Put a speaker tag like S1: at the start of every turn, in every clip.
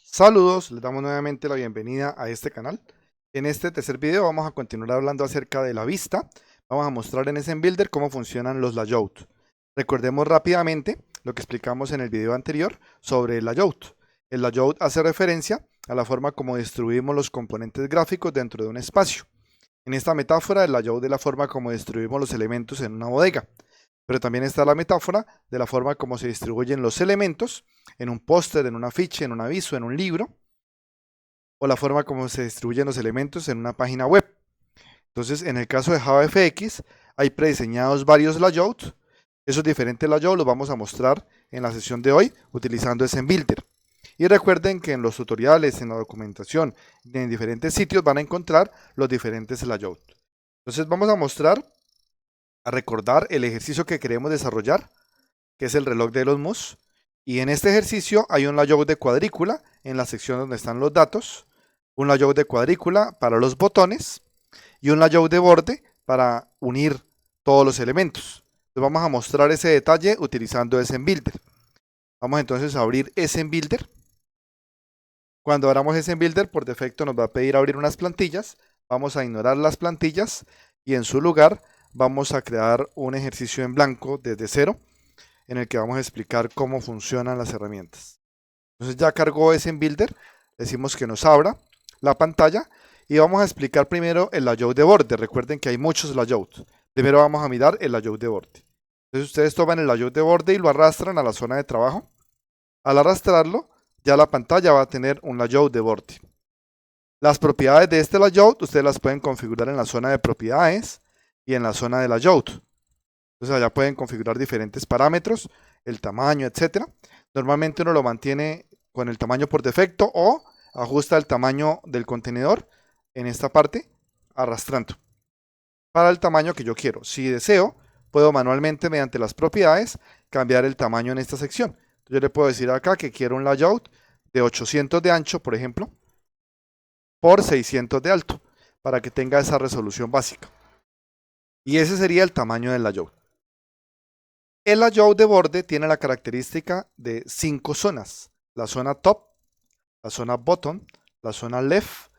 S1: Saludos, les damos nuevamente la bienvenida a este canal. En este tercer video vamos a continuar hablando acerca de la vista. Vamos a mostrar en SMBuilder cómo funcionan los layouts. Recordemos rápidamente lo que explicamos en el video anterior sobre el layout. El layout hace referencia a la forma como distribuimos los componentes gráficos dentro de un espacio. En esta metáfora, el layout es la forma como distribuimos los elementos en una bodega. Pero también está la metáfora de la forma como se distribuyen los elementos en un póster, en un afiche, en un aviso, en un libro, o la forma como se distribuyen los elementos en una página web. Entonces, en el caso de JavaFX, hay prediseñados varios layouts. Esos diferentes layouts los vamos a mostrar en la sesión de hoy utilizando SMBuilder. Y recuerden que en los tutoriales, en la documentación, en diferentes sitios van a encontrar los diferentes layouts. Entonces vamos a mostrar, a recordar el ejercicio que queremos desarrollar, que es el reloj de Elon Musk. Y en este ejercicio hay un layout de cuadrícula en la sección donde están los datos, un layout de cuadrícula para los botones y un layout de borde para unir todos los elementos. Entonces vamos a mostrar ese detalle utilizando SMBuilder. Vamos entonces a abrir SMBuilder. Cuando abramos SMBuilder, por defecto nos va a pedir abrir unas plantillas. Vamos a ignorar las plantillas y en su lugar vamos a crear un ejercicio en blanco desde cero, en el que vamos a explicar cómo funcionan las herramientas. Entonces ya cargó SMBuilder, decimos que nos abra la pantalla y vamos a explicar primero el layout de borde. Recuerden que hay muchos layouts. Primero vamos a mirar el layout de borde. Entonces ustedes toman el layout de borde y lo arrastran a la zona de trabajo. Al arrastrarlo, ya la pantalla va a tener un layout de borde. Las propiedades de este layout ustedes las pueden configurar en la zona de propiedades y en la zona de layout. Entonces allá pueden configurar diferentes parámetros, el tamaño, etc. Normalmente uno lo mantiene con el tamaño por defecto o ajusta el tamaño del contenedor en esta parte arrastrando para el tamaño que yo quiero. Si deseo, puedo manualmente mediante las propiedades cambiar el tamaño en esta sección. Entonces, yo le puedo decir acá que quiero un layout de 800 de ancho, por ejemplo, por 600 de alto, para que tenga esa resolución básica. Y ese sería el tamaño del layout. El layout de borde tiene la característica de 5 zonas: la zona top, la zona bottom, la zona left,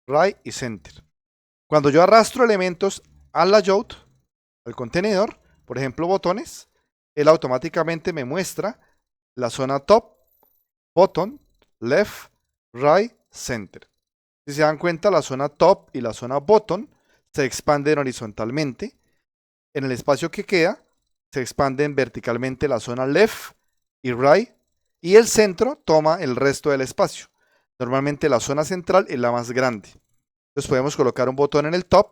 S1: right y center. Cuando yo arrastro elementos al layout, al contenedor, por ejemplo botones, él automáticamente me muestra la zona top, bottom, left, right, center. Si se dan cuenta, la zona top y la zona bottom se expanden horizontalmente. En el espacio que queda, se expanden verticalmente la zona left y right, y el centro toma el resto del espacio. Normalmente la zona central es la más grande. Entonces podemos colocar un botón en el top,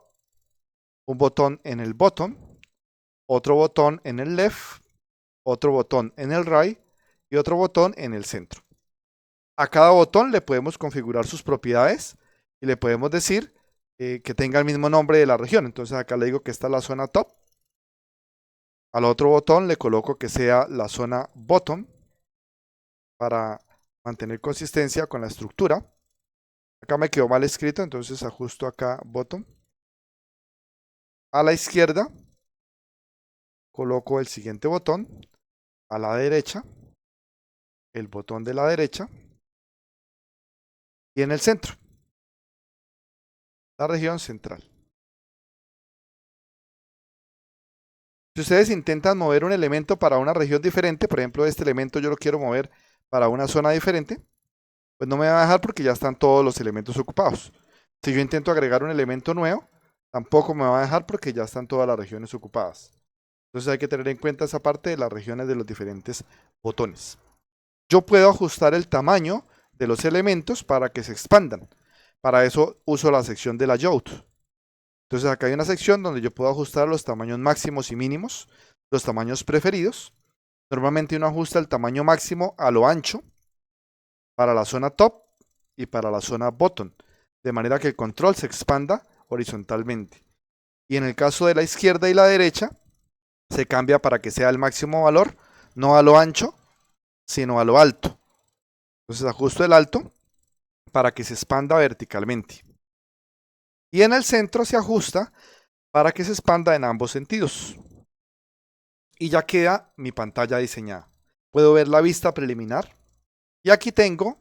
S1: un botón en el bottom, otro botón en el left, otro botón en el right y otro botón en el centro. A cada botón le podemos configurar sus propiedades y le podemos decir que tenga el mismo nombre de la región. Entonces acá le digo que esta es la zona top. Al otro botón le coloco que sea la zona bottom para mantener consistencia con la estructura. Acá me quedó mal escrito, entonces ajusto acá bottom. A la izquierda coloco el siguiente botón. A la derecha, el botón de la derecha. Y en el centro, la región central. Si ustedes intentan mover un elemento para una región diferente, por ejemplo, este elemento yo lo quiero mover para una zona diferente, pues no me va a dejar porque ya están todos los elementos ocupados. Si yo intento agregar un elemento nuevo, tampoco me va a dejar porque ya están todas las regiones ocupadas. Entonces hay que tener en cuenta esa parte de las regiones de los diferentes botones. Yo puedo ajustar el tamaño de los elementos para que se expandan. Para eso uso la sección de layout. Entonces acá hay una sección donde yo puedo ajustar los tamaños máximos y mínimos, los tamaños preferidos. Normalmente uno ajusta el tamaño máximo a lo ancho para la zona top y para la zona bottom, de manera que el control se expanda horizontalmente. Y en el caso de la izquierda y la derecha, se cambia para que sea el máximo valor, no a lo ancho, sino a lo alto. Entonces ajusto el alto para que se expanda verticalmente. Y en el centro se ajusta para que se expanda en ambos sentidos. Y ya queda mi pantalla diseñada. Puedo ver la vista preliminar. Y aquí tengo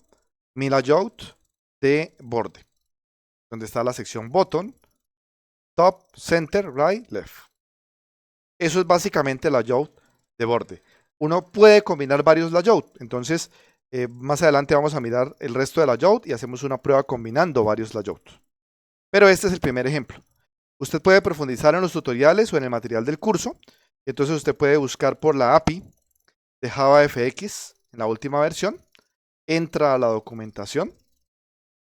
S1: mi layout de borde, donde está la sección button, top, center, right, left. Eso es básicamente el layout de borde. Uno puede combinar varios layouts, entonces más adelante vamos a mirar el resto de layout y hacemos una prueba combinando varios layouts. Pero este es el primer ejemplo. Usted puede profundizar en los tutoriales o en el material del curso. Entonces usted puede buscar por la API de JavaFX en la última versión. Entra a la documentación.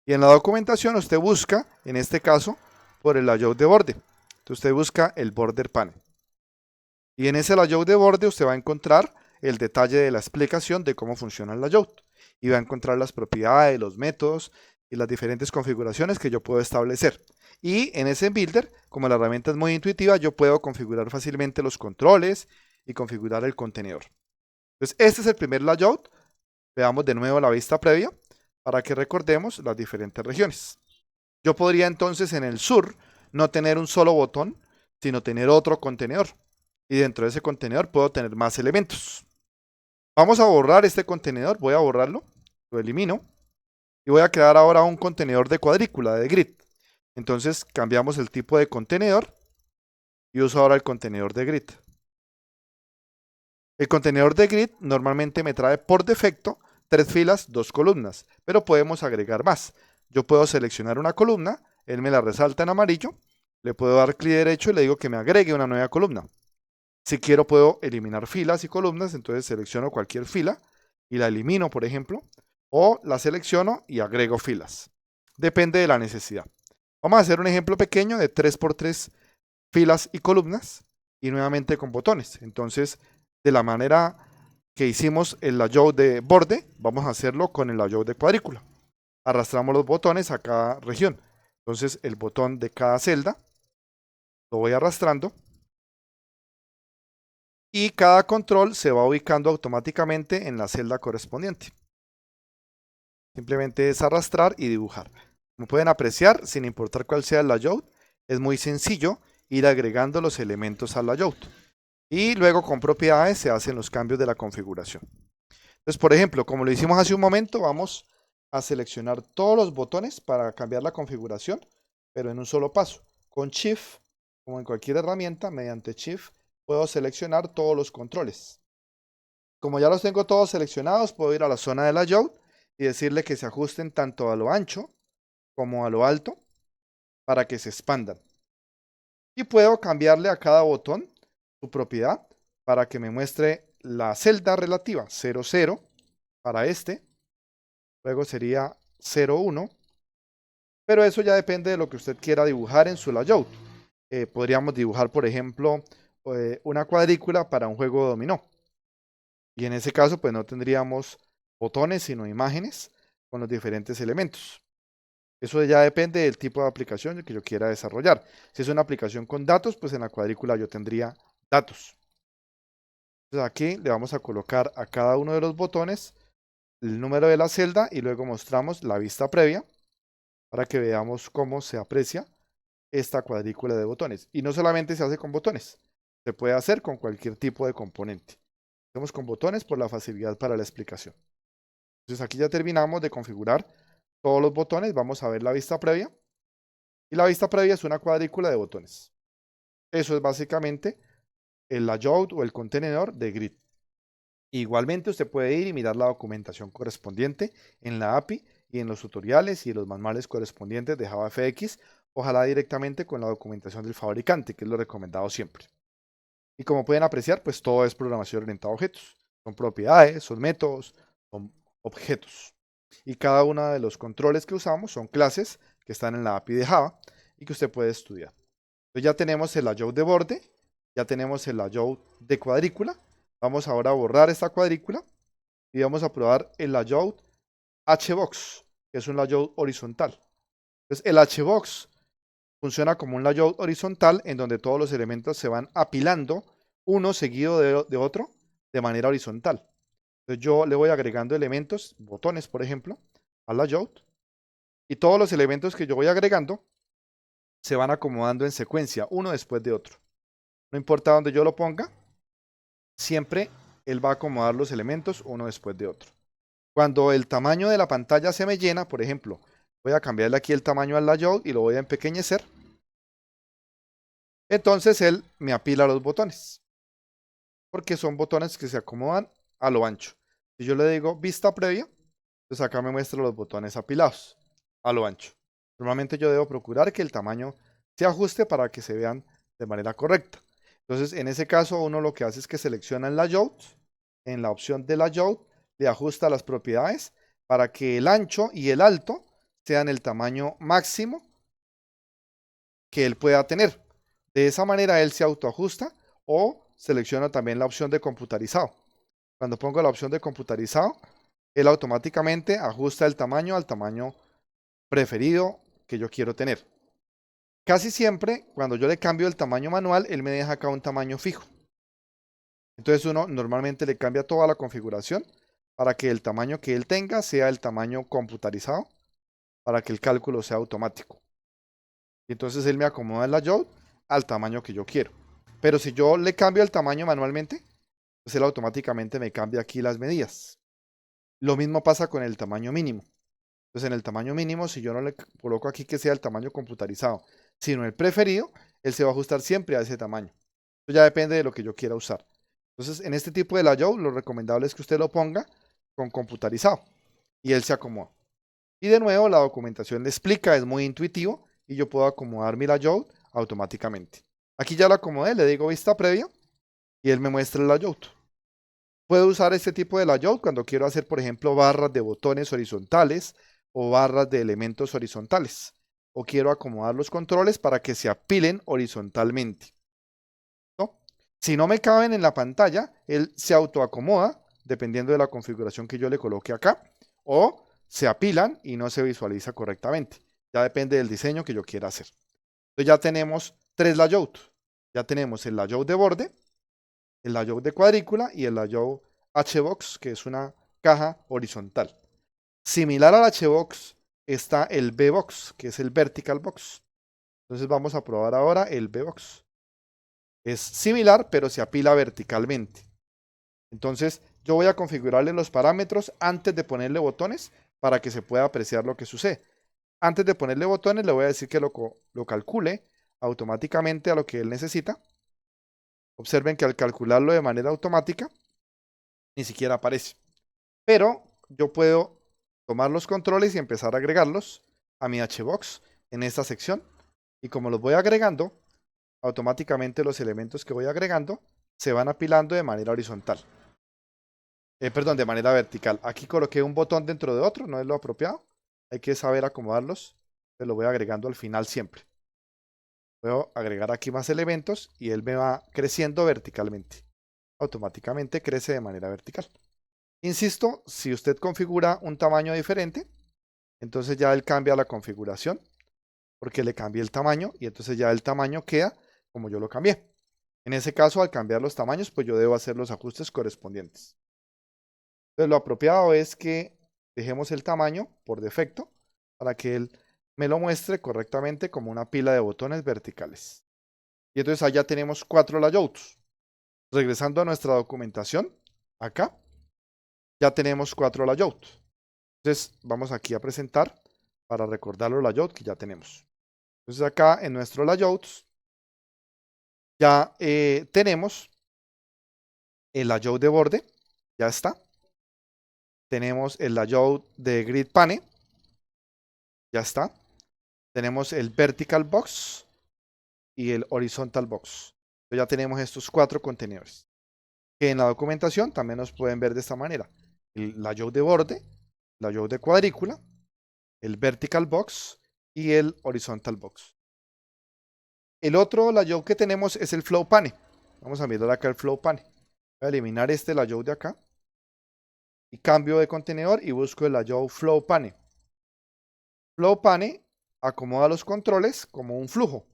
S1: Y en la documentación usted busca, en este caso, por el layout de borde. Entonces usted busca el border panel. Y en ese layout de borde usted va a encontrar el detalle de la explicación de cómo funciona el layout. Y va a encontrar las propiedades, los métodos y las diferentes configuraciones que yo puedo establecer. Y en ese builder, como la herramienta es muy intuitiva, yo puedo configurar fácilmente los controles y configurar el contenedor. Entonces, este es el primer layout. Veamos de nuevo la vista previa para que recordemos las diferentes regiones. Yo podría entonces en el sur no tener un solo botón, sino tener otro contenedor. Y dentro de ese contenedor puedo tener más elementos. Vamos a borrar este contenedor. Voy a borrarlo. Lo elimino. Y voy a crear ahora un contenedor de cuadrícula, de grid. Entonces cambiamos el tipo de contenedor y uso ahora el contenedor de grid. El contenedor de grid normalmente me trae por defecto 3 filas, 2 columnas, pero podemos agregar más. Yo puedo seleccionar una columna, él me la resalta en amarillo, le puedo dar clic derecho y le digo que me agregue una nueva columna. Si quiero puedo eliminar filas y columnas, entonces selecciono cualquier fila y la elimino, por ejemplo, o la selecciono y agrego filas. Depende de la necesidad. Vamos a hacer un ejemplo pequeño de 3x3 filas y columnas y nuevamente con botones. Entonces, de la manera que hicimos el layout de borde, vamos a hacerlo con el layout de cuadrícula. Arrastramos los botones a cada región. Entonces, el botón de cada celda lo voy arrastrando y cada control se va ubicando automáticamente en la celda correspondiente. Simplemente es arrastrar y dibujar. Como pueden apreciar, sin importar cuál sea el layout, es muy sencillo ir agregando los elementos al layout. Y luego con propiedades se hacen los cambios de la configuración. Entonces, por ejemplo, como lo hicimos hace un momento, vamos a seleccionar todos los botones para cambiar la configuración, pero en un solo paso. Con Shift, como en cualquier herramienta, mediante Shift, puedo seleccionar todos los controles. Como ya los tengo todos seleccionados, puedo ir a la zona de layout y decirle que se ajusten tanto a lo ancho como a lo alto para que se expandan. Y puedo cambiarle a cada botón su propiedad para que me muestre la celda relativa 00 para este, luego sería 01, pero eso ya depende de lo que usted quiera dibujar en su layout. Podríamos dibujar, por ejemplo, una cuadrícula para un juego de dominó. Y en ese caso, pues no tendríamos botones, sino imágenes con los diferentes elementos. Eso ya depende del tipo de aplicación que yo quiera desarrollar. Si es una aplicación con datos, pues en la cuadrícula yo tendría datos. Entonces aquí le vamos a colocar a cada uno de los botones el número de la celda y luego mostramos la vista previa para que veamos cómo se aprecia esta cuadrícula de botones. Y no solamente se hace con botones, se puede hacer con cualquier tipo de componente. Hacemos con botones por la facilidad para la explicación. Entonces aquí ya terminamos de configurar todos los botones. Vamos a ver la vista previa. Y la vista previa es una cuadrícula de botones. Eso es básicamente el layout o el contenedor de grid. Igualmente usted puede ir y mirar la documentación correspondiente en la API y en los tutoriales y en los manuales correspondientes de JavaFX, ojalá directamente con la documentación del fabricante, que es lo recomendado siempre. Y como pueden apreciar, pues todo es programación orientada a objetos. Son propiedades, son métodos, son objetos. Y cada uno de los controles que usamos son clases que están en la API de Java y que usted puede estudiar. Entonces ya tenemos el layout de borde, ya tenemos el layout de cuadrícula. Vamos ahora a borrar esta cuadrícula y vamos a probar el layout HBox, que es un layout horizontal. Entonces el HBox funciona como un layout horizontal en donde todos los elementos se van apilando uno seguido de otro de manera horizontal. Entonces yo le voy agregando elementos, botones por ejemplo, al layout y todos los elementos que yo voy agregando se van acomodando en secuencia, uno después de otro. No importa dónde yo lo ponga, siempre él va a acomodar los elementos uno después de otro. Cuando el tamaño de la pantalla se me llena, por ejemplo, voy a cambiarle aquí el tamaño al layout y lo voy a empequeñecer. Entonces él me apila los botones, porque son botones que se acomodan a lo ancho. Si yo le digo vista previa, pues acá me muestra los botones apilados a lo ancho. Normalmente yo debo procurar que el tamaño se ajuste para que se vean de manera correcta. Entonces, en ese caso, uno lo que hace es que selecciona el layout, en la opción de layout, le ajusta las propiedades para que el ancho y el alto sean el tamaño máximo que él pueda tener. De esa manera él se autoajusta o selecciona también la opción de computarizado. Cuando pongo la opción de computarizado, él automáticamente ajusta el tamaño al tamaño preferido que yo quiero tener. Casi siempre, cuando yo le cambio el tamaño manual, él me deja acá un tamaño fijo. Entonces uno normalmente le cambia toda la configuración para que el tamaño que él tenga sea el tamaño computarizado, para que el cálculo sea automático. Y entonces él me acomoda el layout al tamaño que yo quiero. Pero si yo le cambio el tamaño manualmente, pues él automáticamente me cambia aquí las medidas. Lo mismo pasa con el tamaño mínimo. Entonces en el tamaño mínimo, si yo no le coloco aquí que sea el tamaño computarizado, sino el preferido, él se va a ajustar siempre a ese tamaño. Eso ya depende de lo que yo quiera usar. Entonces en este tipo de layout, lo recomendable es que usted lo ponga con computarizado y él se acomoda. Y de nuevo, la documentación le explica, es muy intuitivo y yo puedo acomodar mi layout automáticamente. Aquí ya lo acomodé, le digo vista previa y él me muestra el layout. Puedo usar este tipo de layout cuando quiero hacer, por ejemplo, barras de botones horizontales o barras de elementos horizontales. O quiero acomodar los controles para que se apilen horizontalmente, ¿no? Si no me caben en la pantalla, él se autoacomoda dependiendo de la configuración que yo le coloque acá. O se apilan y no se visualiza correctamente. Ya depende del diseño que yo quiera hacer. Entonces ya tenemos tres layouts. Ya tenemos el layout de borde, el layout de cuadrícula y el layout H-Box, que es una caja horizontal. Similar al H-Box está el V-Box, que es el Vertical Box. Entonces vamos a probar ahora el V-Box. Es similar, pero se apila verticalmente. Entonces yo voy a configurarle los parámetros antes de ponerle botones para que se pueda apreciar lo que sucede. Antes de ponerle botones le voy a decir que lo calcule automáticamente a lo que él necesita. Observen que al calcularlo de manera automática, ni siquiera aparece. Pero yo puedo tomar los controles y empezar a agregarlos a mi H-Box en esta sección. Y como los voy agregando, automáticamente los elementos que voy agregando se van apilando de manera horizontal. Perdón, de manera vertical. Aquí coloqué un botón dentro de otro, no es lo apropiado. Hay que saber acomodarlos. Se lo voy agregando al final siempre. Puedo agregar aquí más elementos y él me va creciendo verticalmente. Automáticamente crece de manera vertical. Insisto, si usted configura un tamaño diferente, entonces ya él cambia la configuración porque le cambié el tamaño y entonces ya el tamaño queda como yo lo cambié. En ese caso, al cambiar los tamaños, pues yo debo hacer los ajustes correspondientes. Entonces lo apropiado es que dejemos el tamaño por defecto para que él me lo muestre correctamente como una pila de botones verticales. Y entonces allá tenemos 4 layouts. Regresando a nuestra documentación, acá ya tenemos 4 layouts. Entonces vamos aquí a presentar para recordar los layouts que ya tenemos. Entonces acá en nuestro layouts ya tenemos el layout de borde, ya está. Tenemos el layout de grid pane, ya está. Tenemos el vertical box y el horizontal box. Entonces ya tenemos estos 4 contenedores. Que en la documentación también nos pueden ver de esta manera. El layout de borde, el layout de cuadrícula, el vertical box y el horizontal box. El otro layout que tenemos es el flow pane. Vamos a mirar acá el flow pane. Voy a eliminar este layout de acá y cambio de contenedor y busco el layout flow pane. Flow pane acomoda los controles como un flujo,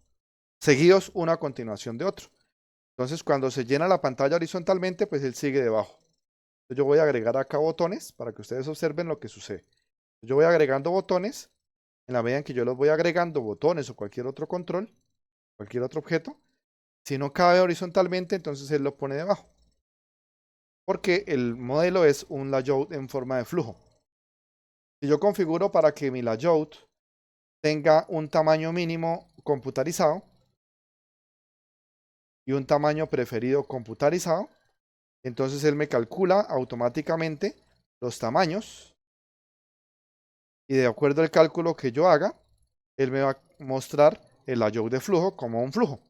S1: seguidos uno a continuación de otro. Entonces cuando se llena la pantalla horizontalmente, pues él sigue debajo. Entonces, yo voy a agregar acá botones para que ustedes observen lo que sucede. Yo voy agregando botones. En la medida en que yo los voy agregando, botones o cualquier otro control, cualquier otro objeto, si no cabe horizontalmente, entonces él lo pone debajo. Porque el modelo es un layout en forma de flujo. Si yo configuro para que mi layout tenga un tamaño mínimo computarizado y un tamaño preferido computarizado, entonces él me calcula automáticamente los tamaños y de acuerdo al cálculo que yo haga, él me va a mostrar el layout de flujo como un flujo.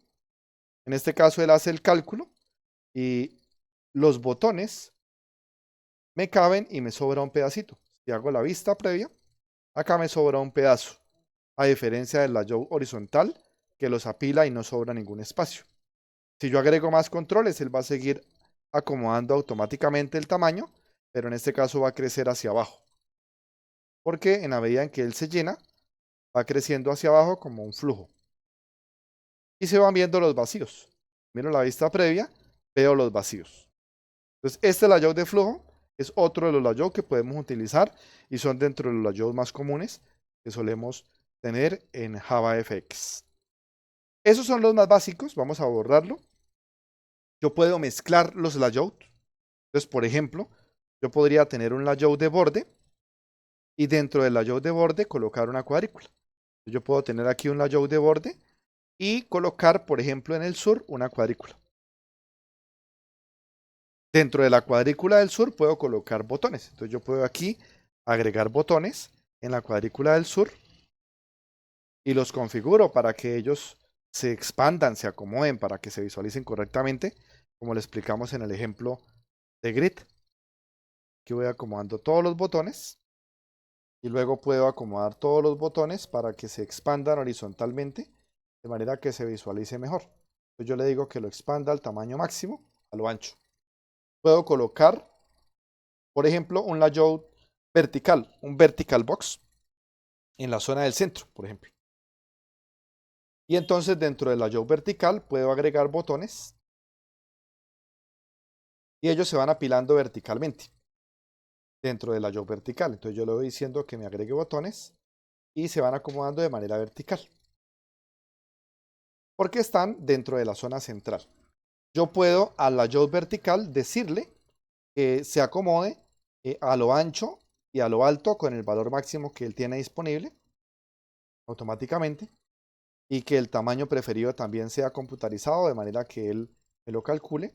S1: En este caso él hace el cálculo y los botones me caben y me sobra un pedacito. Si hago la vista previa, acá me sobra un pedazo, a diferencia del layout horizontal que los apila y no sobra ningún espacio. Si yo agrego más controles, él va a seguir acomodando automáticamente el tamaño, pero en este caso va a crecer hacia abajo. Porque en la medida en que él se llena, va creciendo hacia abajo como un flujo. Y se van viendo los vacíos. Miro la vista previa, veo los vacíos. Entonces, este layout de flujo es otro de los layouts que podemos utilizar y son dentro de los layouts más comunes que solemos tener en JavaFX. Esos son los más básicos, vamos a borrarlo. Yo puedo mezclar los layouts. Entonces, por ejemplo, yo podría tener un layout de borde y dentro del layout de borde colocar una cuadrícula. Yo puedo tener aquí un layout de borde y colocar, por ejemplo, en el sur una cuadrícula. Dentro de la cuadrícula del sur puedo colocar botones. Entonces yo puedo aquí agregar botones en la cuadrícula del sur y los configuro para que ellos se expandan, se acomoden, para que se visualicen correctamente, como le explicamos en el ejemplo de grid. Aquí voy acomodando todos los botones y luego puedo acomodar todos los botones para que se expandan horizontalmente de manera que se visualice mejor. Entonces yo le digo que lo expanda al tamaño máximo, a lo ancho. Puedo colocar, por ejemplo, un layout vertical, un vertical box en la zona del centro, por ejemplo. Y entonces dentro del layout vertical puedo agregar botones y ellos se van apilando verticalmente dentro del layout vertical. Entonces yo le voy diciendo que me agregue botones y se van acomodando de manera vertical porque están dentro de la zona central. Yo puedo al layout vertical decirle que se acomode a lo ancho y a lo alto con el valor máximo que él tiene disponible automáticamente y que el tamaño preferido también sea computarizado de manera que él me lo calcule.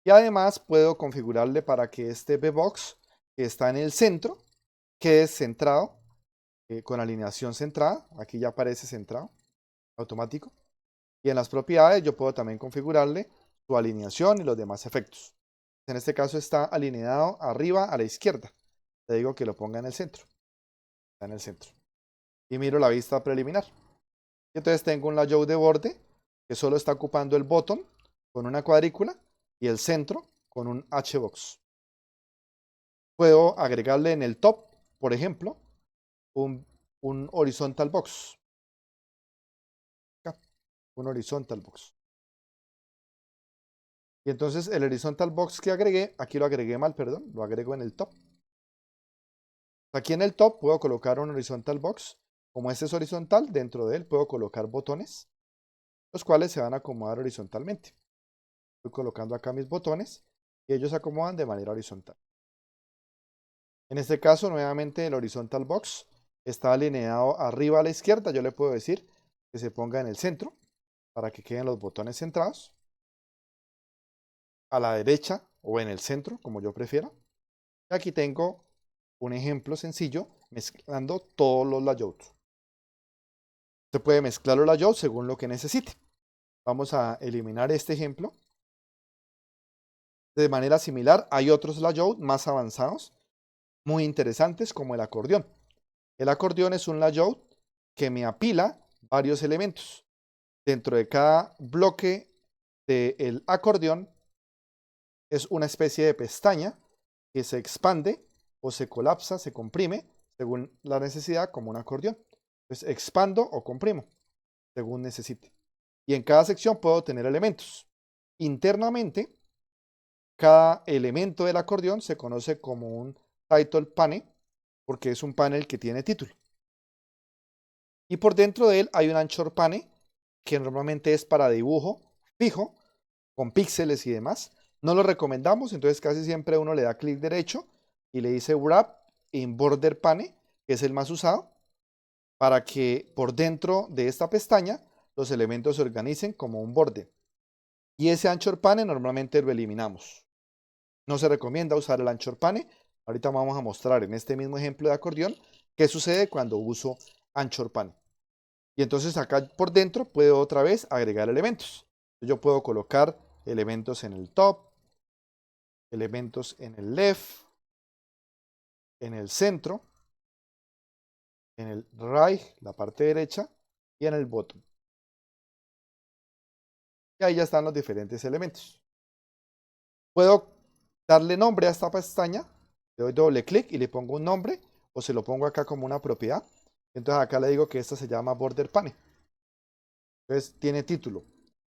S1: Y además puedo configurarle para que este B-Box que está en el centro quede centrado con alineación centrada. Aquí ya aparece centrado automático. Y en las propiedades yo puedo también configurarle su alineación y los demás efectos. En este caso está alineado arriba a la izquierda. Le digo que lo ponga en el centro. Está en el centro. Y miro la vista preliminar. Y entonces tengo un layout de borde que solo está ocupando el botón con una cuadrícula y el centro con un H-Box. Puedo agregarle en el top, por ejemplo, un horizontal box. Acá, un horizontal box. Y entonces el horizontal box que agregué, aquí lo agregué mal, perdón, lo agrego en el top. Aquí en el top puedo colocar un horizontal box. Como este es horizontal, dentro de él puedo colocar botones, los cuales se van a acomodar horizontalmente. Estoy colocando acá mis botones y ellos se acomodan de manera horizontal. En este caso, nuevamente el horizontal box está alineado arriba a la izquierda. Yo le puedo decir que se ponga en el centro para que queden los botones centrados. A la derecha o en el centro, como yo prefiera. Y aquí tengo un ejemplo sencillo mezclando todos los layouts. Se puede mezclar los layouts según lo que necesite. Vamos a eliminar este ejemplo. De manera similar, hay otros layouts más avanzados, muy interesantes, como el acordeón. El acordeón es un layout que me apila varios elementos. Dentro de cada bloque del acordeón es una especie de pestaña que se expande o se colapsa, se comprime, según la necesidad, como un acordeón. Entonces expando o comprimo, según necesite. Y en cada sección puedo tener elementos. Internamente, cada elemento del acordeón se conoce como un title panel, porque es un panel que tiene título. Y por dentro de él hay un anchor panel, que normalmente es para dibujo fijo, con píxeles y demás. No lo recomendamos, entonces casi siempre uno le da clic derecho y le dice wrap in border pane, que es el más usado, para que por dentro de esta pestaña los elementos se organicen como un borde. Y ese anchor pane normalmente lo eliminamos. No se recomienda usar el anchor pane. Ahorita vamos a mostrar en este mismo ejemplo de acordeón qué sucede cuando uso anchor pane. Y entonces acá por dentro puedo otra vez agregar elementos. Yo puedo colocar elementos en el top, elementos en el left, en el centro, en el right, la parte derecha, y en el bottom. Y ahí ya están los diferentes elementos. Puedo darle nombre a esta pestaña, le doy doble clic y le pongo un nombre, o se lo pongo acá como una propiedad. Entonces acá le digo que esta se llama border pane. Entonces tiene título.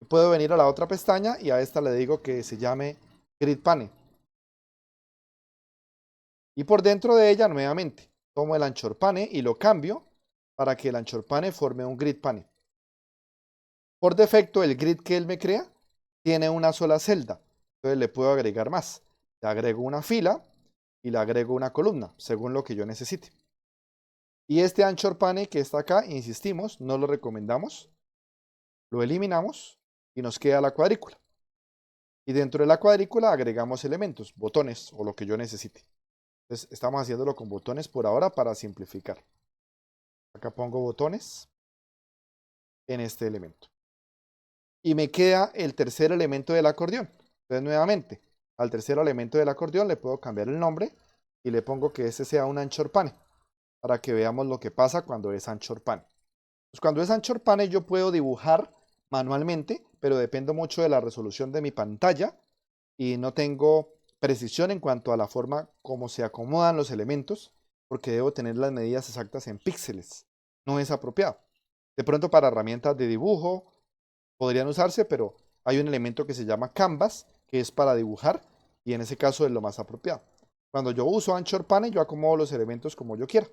S1: Puedo venir a la otra pestaña y a esta le digo que se llame grid pane. Y por dentro de ella nuevamente tomo el anchor pane y lo cambio para que el anchor pane forme un grid pane. Por defecto el grid que él me crea tiene una sola celda, entonces le puedo agregar más. Le agrego una fila y le agrego una columna según lo que yo necesite. Y este anchor pane que está acá, insistimos, no lo recomendamos, lo eliminamos y nos queda la cuadrícula. Y dentro de la cuadrícula agregamos elementos, botones o lo que yo necesite. Entonces estamos haciéndolo con botones por ahora para simplificar. Acá pongo botones en este elemento. Y me queda el tercer elemento del acordeón. Entonces nuevamente, al tercer elemento del acordeón le puedo cambiar el nombre y le pongo que ese sea un anchor pane, para que veamos lo que pasa cuando es anchor pane. Pues cuando es anchor pane yo puedo dibujar manualmente, pero dependo mucho de la resolución de mi pantalla y no tengo precisión en cuanto a la forma como se acomodan los elementos, porque debo tener las medidas exactas en píxeles. No es apropiado. De pronto para herramientas de dibujo podrían usarse, pero hay un elemento que se llama Canvas, que es para dibujar, y en ese caso es lo más apropiado. Cuando yo uso anchor pane, yo acomodo los elementos como yo quiera.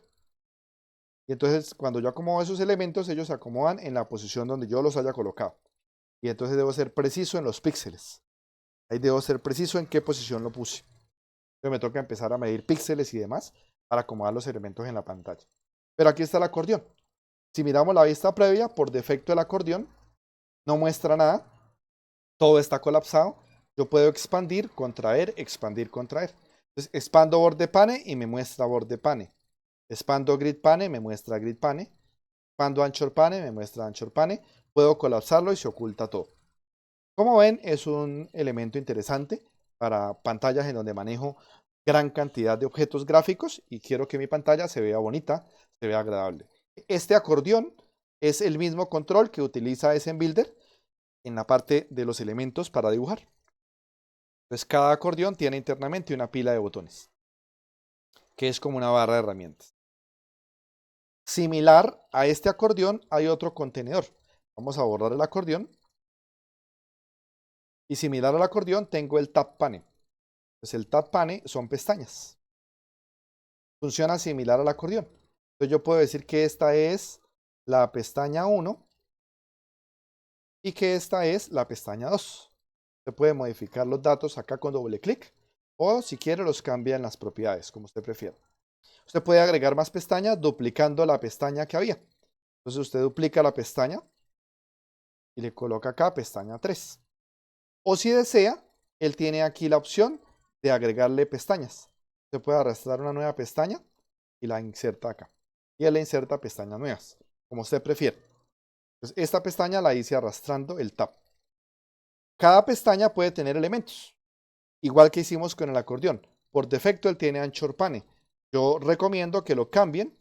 S1: Y entonces cuando yo acomodo esos elementos, ellos se acomodan en la posición donde yo los haya colocado. Y entonces debo ser preciso en los píxeles. Ahí debo ser preciso en qué posición lo puse. Entonces me toca empezar a medir píxeles y demás para acomodar los elementos en la pantalla. Pero aquí está el acordeón. Si miramos la vista previa, por defecto el acordeón no muestra nada. Todo está colapsado. Yo puedo expandir, contraer, expandir, contraer. Entonces expando borde pane y me muestra borde pane. Expando grid pane, me muestra grid pane. Expando anchor pane, me muestra anchor pane. Puedo colapsarlo y se oculta todo. Como ven, es un elemento interesante para pantallas en donde manejo gran cantidad de objetos gráficos y quiero que mi pantalla se vea bonita, se vea agradable. Este acordeón es el mismo control que utiliza SMBuilder en la parte de los elementos para dibujar. Entonces cada acordeón tiene internamente una pila de botones, que es como una barra de herramientas. Similar a este acordeón hay otro contenedor. Vamos a borrar el acordeón. Y similar al acordeón tengo el tab pane. Entonces el tab pane son pestañas. Funciona similar al acordeón. Entonces yo puedo decir que esta es la pestaña 1 y que esta es la pestaña 2. Se puede modificar los datos acá con doble clic o si quiere los cambia en las propiedades, como usted prefiera. Usted puede agregar más pestañas duplicando la pestaña que había. Entonces usted duplica la pestaña y le coloca acá pestaña 3. O si desea, él tiene aquí la opción de agregarle pestañas. Usted puede arrastrar una nueva pestaña y la inserta acá. Y él le inserta pestañas nuevas, como usted prefiere. Entonces esta pestaña la hice arrastrando el tab. Cada pestaña puede tener elementos, igual que hicimos con el acordeón. Por defecto él tiene anchor pane. Yo recomiendo que lo cambien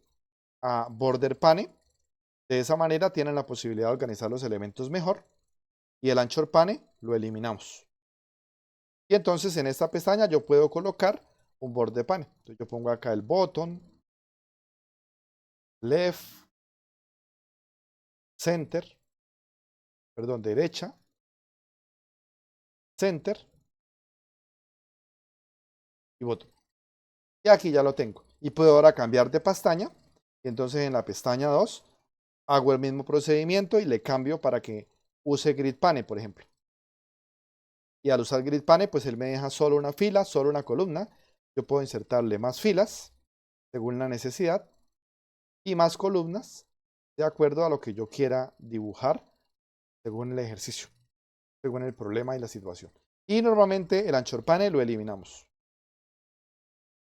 S1: a border pane. De esa manera tienen la posibilidad de organizar los elementos mejor. Y el anchor pane lo eliminamos. Y entonces en esta pestaña yo puedo colocar un borde pane. Entonces yo pongo acá el botón, left, center, perdón, derecha, center y botón. Y aquí ya lo tengo. Y puedo ahora cambiar de pestaña. Y entonces en la pestaña 2 hago el mismo procedimiento y le cambio para que use grid pane, por ejemplo. Y al usar grid pane, pues él me deja solo una fila, solo una columna. Yo puedo insertarle más filas. según la necesidad, y más columnas de acuerdo a lo que yo quiera dibujar según el ejercicio, según el problema y la situación. Y normalmente el anchor pane lo eliminamos.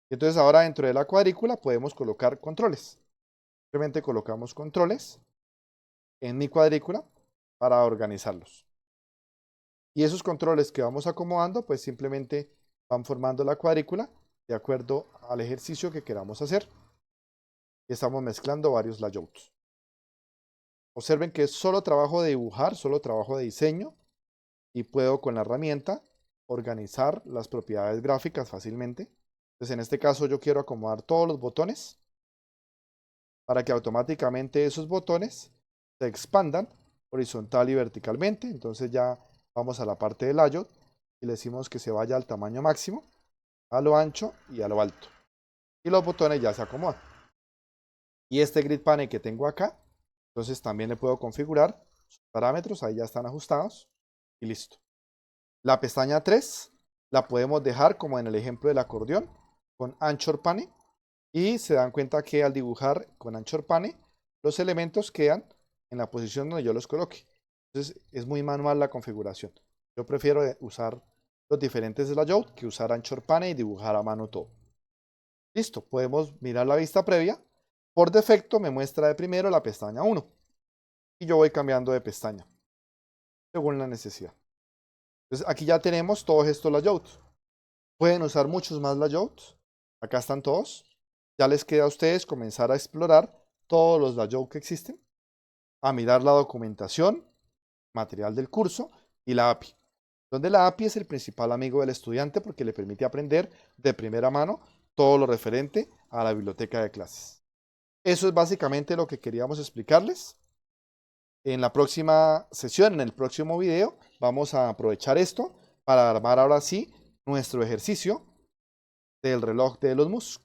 S1: Entonces ahora dentro de la cuadrícula podemos colocar controles. Simplemente colocamos controles en mi cuadrícula para organizarlos. Y esos controles que vamos acomodando, pues simplemente van formando la cuadrícula de acuerdo al ejercicio que queramos hacer. Y estamos mezclando varios layouts. Observen que es solo trabajo de dibujar, solo trabajo de diseño, y puedo con la herramienta organizar las propiedades gráficas fácilmente. Entonces en este caso yo quiero acomodar todos los botones para que automáticamente esos botones se expandan horizontal y verticalmente. Entonces ya vamos a la parte de layout y le decimos que se vaya al tamaño máximo, a lo ancho y a lo alto. Y los botones ya se acomodan. Y este grid panel que tengo acá, entonces también le puedo configurar sus parámetros, ahí ya están ajustados y listo. La pestaña 3 la podemos dejar como en el ejemplo del acordeón con Anchor Pane, y se dan cuenta que al dibujar con Anchor Pane los elementos quedan en la posición donde yo los coloque. Entonces es muy manual la configuración. Yo prefiero usar los diferentes layouts que usar Anchor Pane y dibujar a mano todo. Listo, podemos mirar la vista previa. Por defecto me muestra de primero la pestaña 1 y yo voy cambiando de pestaña según la necesidad. Entonces aquí ya tenemos todos estos layouts. Pueden usar muchos más layouts. Acá están todos. Ya les queda a ustedes comenzar a explorar todos los layouts que existen, a mirar la documentación, material del curso y la API, donde la API es el principal amigo del estudiante porque le permite aprender de primera mano todo lo referente a la biblioteca de clases. Eso es básicamente lo que queríamos explicarles. En la próxima sesión, en el próximo video, vamos a aprovechar esto para armar ahora sí nuestro ejercicio del reloj de los mus,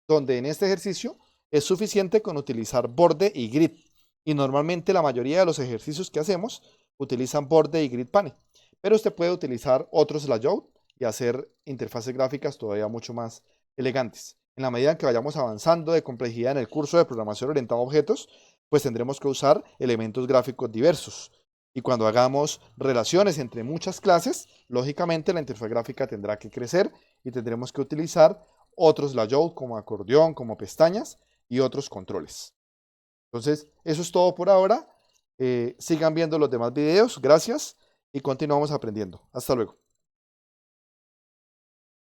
S1: donde en este ejercicio es suficiente con utilizar borde y grid. Y normalmente la mayoría de los ejercicios que hacemos utilizan borde y grid pane. Pero usted puede utilizar otros layouts y hacer interfaces gráficas todavía mucho más elegantes. En la medida en que vayamos avanzando de complejidad en el curso de programación orientada a objetos, pues tendremos que usar elementos gráficos diversos. Y cuando hagamos relaciones entre muchas clases, lógicamente la interfaz gráfica tendrá que crecer y tendremos que utilizar otros layouts como acordeón, como pestañas y otros controles. Entonces, eso es todo por ahora. Sigan viendo los demás videos. Gracias y continuamos aprendiendo. Hasta luego.